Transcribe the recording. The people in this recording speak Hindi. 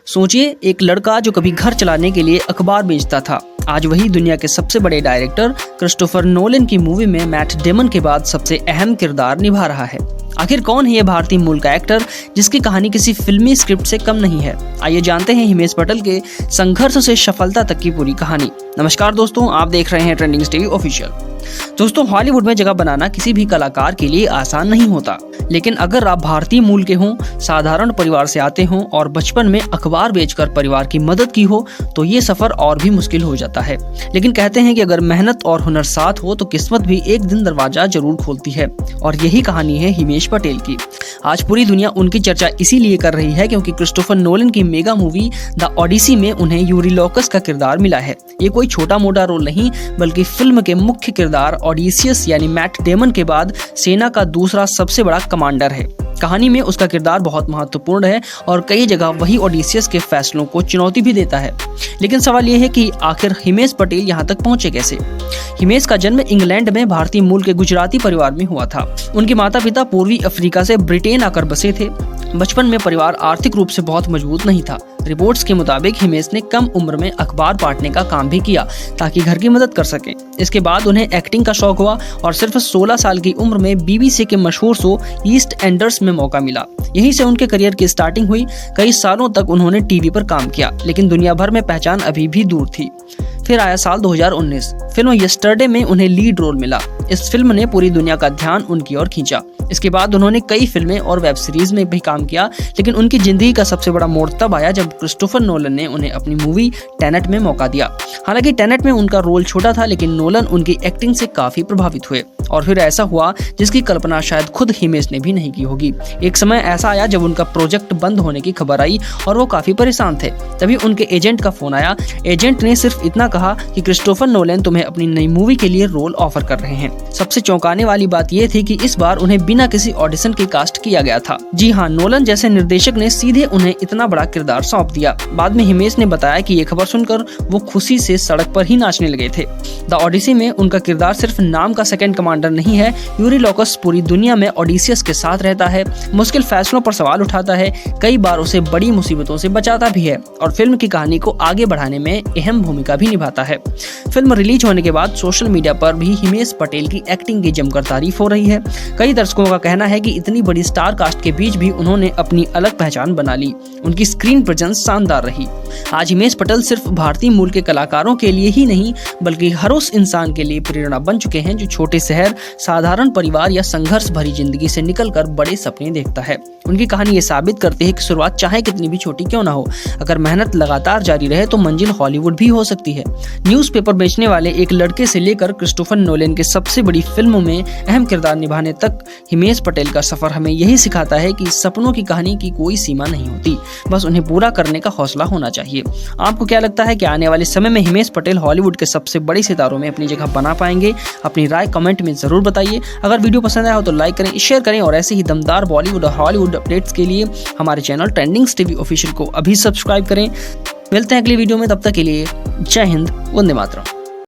सोचिए, एक लड़का जो कभी घर चलाने के लिए अखबार बेचता था, आज वही दुनिया के सबसे बड़े डायरेक्टर क्रिस्टोफर नोलन की मूवी में मैट डेमन के बाद सबसे अहम किरदार निभा रहा है। आखिर कौन है ये भारतीय मूल का एक्टर जिसकी कहानी किसी फिल्मी स्क्रिप्ट से कम नहीं है? आइए जानते हैं हिमेश पटेल के संघर्ष से सफलता तक की पूरी कहानी। नमस्कार दोस्तों, आप देख रहे हैं ट्रेंडिंग्स टीवी ऑफिशियल। दोस्तों, हॉलीवुड में जगह बनाना किसी भी कलाकार के लिए आसान नहीं होता, लेकिन अगर आप भारतीय मूल के हों, साधारण परिवार से आते हों और बचपन में अखबार बेचकर परिवार की मदद की हो तो ये सफर और भी मुश्किल हो जाता है। लेकिन कहते हैं कि अगर मेहनत और हुनर साथ हो तो किस्मत भी एक दिन दरवाजा जरूर खोलती है, और यही कहानी है हिमेश पटेल की। आज पूरी दुनिया उनकी चर्चा इसीलिए कर रही है क्योंकि क्रिस्टोफर नोलन की मेगा मूवी द ओडिसी में उन्हें यूरिलोकस का किरदार मिला है। ये कोई छोटा मोटा रोल नहीं, बल्कि फिल्म के मुख्य किरदार ओडिसियस यानी मैट डेमन के बाद सेना का दूसरा सबसे बड़ा कमांडर है। कहानी में उसका किरदार बहुत महत्वपूर्ण है और कई जगह वही ओडिसियस के फैसलों को चुनौती भी देता है। लेकिन सवाल यह है कि आखिर हिमेश पटेल यहाँ तक पहुंचे कैसे? हिमेश का जन्म इंग्लैंड में भारतीय मूल के गुजराती परिवार में हुआ था। उनके माता पिता पूर्वी अफ्रीका से ब्रिटेन आकर बसे थे। बचपन में परिवार आर्थिक रूप से बहुत मजबूत नहीं था। रिपोर्ट्स के मुताबिक हिमेश ने कम उम्र में अखबार बांटने का काम भी किया ताकि घर की मदद कर सकें। इसके बाद उन्हें एक्टिंग का शौक हुआ और सिर्फ 16 साल की उम्र में BBC के मशहूर शो ईस्ट एंडर्स में मौका मिला। यहीं से उनके करियर की स्टार्टिंग हुई। कई सालों तक उन्होंने टीवी पर काम किया, लेकिन दुनिया भर में पहचान अभी भी दूर थी। फिर आया साल 2019। फिल्म यस्टरडे में उन्हें लीड रोल मिला। इस फिल्म ने पूरी दुनिया का ध्यान उनकी ओर खींचा। इसके बाद उन्होंने कई फिल्में और वेब सीरीज में भी काम किया, लेकिन उनकी जिंदगी का सबसे बड़ा मोड़ तब आया जब क्रिस्टोफर नोलन ने उन्हें अपनी मूवी टेनेट में मौका दिया। हालांकि टेनेट में उनका रोल छोटा था, लेकिन नोलन उनकी एक्टिंग से काफी प्रभावित हुए और फिर ऐसा हुआ जिसकी कल्पना शायद खुद हिमेश ने भी नहीं की होगी। एक समय ऐसा आया जब उनका प्रोजेक्ट बंद होने की खबर आई और वो काफी परेशान थे। तभी उनके एजेंट का फोन आया। एजेंट ने सिर्फ इतना कहा कि क्रिस्टोफर नोलन तुम्हें अपनी नई मूवी के लिए रोल ऑफर कर रहे हैं। सबसे चौंकाने वाली बात यह थी कि इस बार उन्हें बिना किसी ऑडिशन के कास्ट किया गया था। जी हाँ, नोलन जैसे निर्देशक ने सीधे उन्हें इतना बड़ा किरदार सौंप दिया। बाद में हिमेश ने बताया कि ये खबर सुनकर वो खुशी से सड़क पर ही नाचने लगे थे। द ओडिसी में उनका किरदार सिर्फ नाम का सेकंड कमांडर नहीं है। यूरिलोकस पूरी दुनिया में ओडिसियस के साथ रहता है, मुश्किल फैसलों पर सवाल उठाता है, कई बार उसे बड़ी मुसीबतों से बचाता भी है और फिल्म की कहानी को आगे बढ़ाने में अहम भूमिका भी निभाता है। फिल्म रिलीज होने के बाद सोशल मीडिया पर भी हिमेश पटेल की एक्टिंग की जमकर तारीफ हो रही है। कई दर्शकों का कहना है कि इतनी बड़ी स्टार कास्ट के बीच भी उन्होंने अपनी अलग पहचान बना ली। उनकी स्क्रीन प्रेजेंस शानदार रही। आज हिमेश पटेल सिर्फ भारतीय मूल के कलाकारों के लिए ही नहीं, बल्कि हर उस इंसान के लिए प्रेरणा बन चुके हैं जो छोटे शहर, साधारण परिवार या संघर्ष भरी जिंदगी से निकलकर बड़े सपने देखता है। उनकी कहानी ये साबित करती है कि शुरुआत चाहे कितनी भी छोटी क्यों ना हो, अगर मेहनत लगातार जारी रहे तो मंजिल हॉलीवुड भी हो सकती है। न्यूज़पेपर बेचने वाले एक लड़के से लेकर क्रिस्टोफर नोलन के सबसे बड़ी फिल्मों में अहम किरदार निभाने तक हिमेश पटेल का सफर हमें यही सिखाता है कि सपनों की कहानी की कोई सीमा नहीं होती, बस उन्हें पूरा करने का हौसला होना चाहिए। आपको क्या लगता है कि आने वाले समय में हिमेश पटेल हॉलीवुड के सबसे बड़े सितारों में अपनी जगह बना पाएंगे? अपनी राय कमेंट में जरूर बताइए। अगर वीडियो पसंद आया हो तो लाइक करें, शेयर करें और ऐसे ही दमदार बॉलीवुड और हॉलीवुड अपडेट्स के लिए हमारे चैनल ट्रेंडिंग्स टीवी ऑफिशियल को अभी सब्सक्राइब करें। मिलते हैं अगली वीडियो में, तब तक के लिए जय हिंद, वंदे मातरम।